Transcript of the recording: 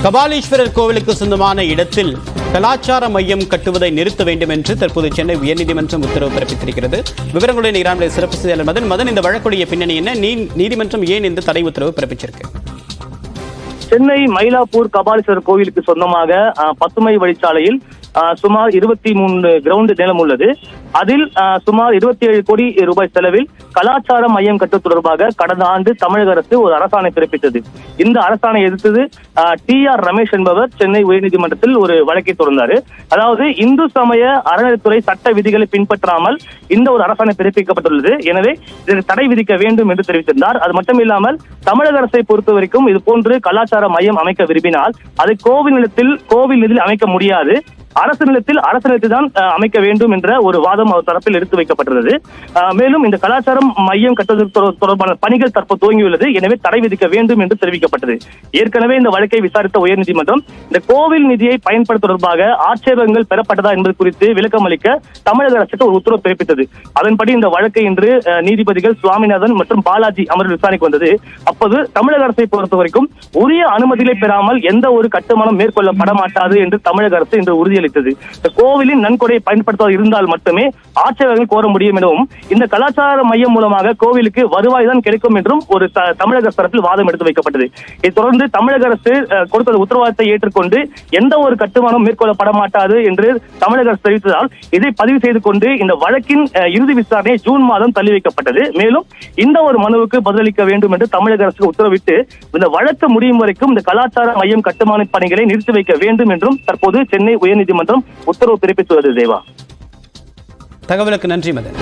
கபாலீஸ்வரர் கோவிலுக்கு சொந்தமான இடத்தில் கலாச்சார மையம் கட்டுவதை நிறுத்த வேண்டும் என்று தற்போது சென்னை உயர்நீதிமன்றம் உத்தரவு பிறப்பித்திருக்கிறது. விவரங்களுடைய நிகரான சிறப்பு செய்தியாளர் மதன், இந்த வழக்குடைய பின்னணி என்ன? நீதிமன்றம் ஏன் இந்த தடை உத்தரவு பிறப்பிச்சிருக்கு? சென்னை மயிலாப்பூர் கபாலீஸ்வரர் கோவிலுக்கு சொந்தமாக பசுமை வழிச்சாலையில் சுமார் 23 கிரவுண்ட் நிலம் உள்ளது. அதில் சுமார் 27 கோடி ரூபாய் செலவில் கலாச்சார மையம் கட்டுவது தொடர்பாக கடந்த ஆண்டு தமிழக அரசு ஒரு அரசாணை பிறப்பித்தது. இந்த அரசாணை எதிர்த்தது TR ரமேஷ் என்பவர் சென்னை உயர்நீதிமன்றத்தில் ஒரு வழக்கை தொடர்ந்தார். அதாவது இந்து சமய அறநிலைத்துறை சட்ட விதிகளை பின்பற்றாமல் இந்த ஒரு அரசாணை பிறப்பிக்கப்பட்டுள்ளது. எனவே இதற்கு தடை விதிக்க வேண்டும் என்று தெரிவித்திருந்தார். அது மட்டும் இல்லாமல் தமிழக அரசை பொறுத்த வரைக்கும் இது போன்று கலாச்சார மையம் அமைக்க விரும்பினால் அதை கோவில் நிதியில் அமைக்க முடியாது, அரசு நிலத்தில் தான் அமைக்க வேண்டும் என்ற ஒரு வாதம் அவர் தரப்பில் எடுத்து வைக்கப்பட்டுள்ளது. மேலும் இந்த கலாச்சாரம் மையம் கட்டுவதற்கு தொடர்பான பணிகள் தற்போது துவங்கியுள்ளது. எனவே தடை விதிக்க வேண்டும் என்று தெரிவிக்கப்பட்டது. ஏற்கனவே இந்த வழக்கை விசாரித்த உயர்நீதிமன்றம் இந்த கோவில் நிதியை பயன்படுத்த தொடர்பாக ஆட்சேபங்கள் பெறப்பட்டதா என்பது குறித்து விளக்கம் அளிக்க தமிழக அரசுக்கு ஒரு உத்தரவு பிறப்பித்தது. அதன்படி இந்த வழக்கை இன்று நீதிபதிகள் சுவாமிநாதன் மற்றும் பாலாஜி அமர்வில் விசாரணைக்கு வந்தது. அப்போது தமிழக அரசை பொறுத்த வரைக்கும் உரிய அனுமதிகளை பெறாமல் எந்த ஒரு கட்டுமானம் மேற்கொள்ளப்பட மாட்டாது என்று தமிழக அரசு இன்று உறுதி இந்த கோவிலின் நன்கொடையை பயன்படுத்த இருந்தால் மட்டுமே ஆட்சேபங்கள் கோர முடியும் எனவும் இந்த கலாச்சார மையம் மூலமாக கோவிலுக்கு வருவாய் தான் கிடைக்கும் என்றும் ஒரு தமிழக அரசு தரப்பில் வாதம் எடுத்து வைக்கப்பட்டது. இதைத் தொடர்ந்து தமிழக அரசு கொடுத்த உத்தரவாதத்தை ஏற்றுக்கொண்டு எந்த ஒரு கட்டுமானம் மேற்கொள்ளப்பட மாட்டாது என்று தமிழக அரசு தெரிவித்ததால் இதை பதிவு செய்து கொண்டு இந்த வழக்கின் இறுதி விசாரணை ஜூன் மாதம் தள்ளி வைக்கப்பட்டது. மேலும் இந்த ஒரு மனுவுக்கு பதிலளிக்க வேண்டும் என்று தமிழக அரசுக்கு உத்தரவிட்டு இந்த வழக்கு முடியும் வரைக்கும் இந்த கலாச்சார மையம் கட்டுமான பணிகளை நிறுத்தி வைக்க வேண்டும் என்றும் தற்போது சென்னை உயர்நீதிமன்றம் உத்தரவு பிறப்பித்துள்ளது. தேவா, தகவலுக்கு நன்றி மதன்.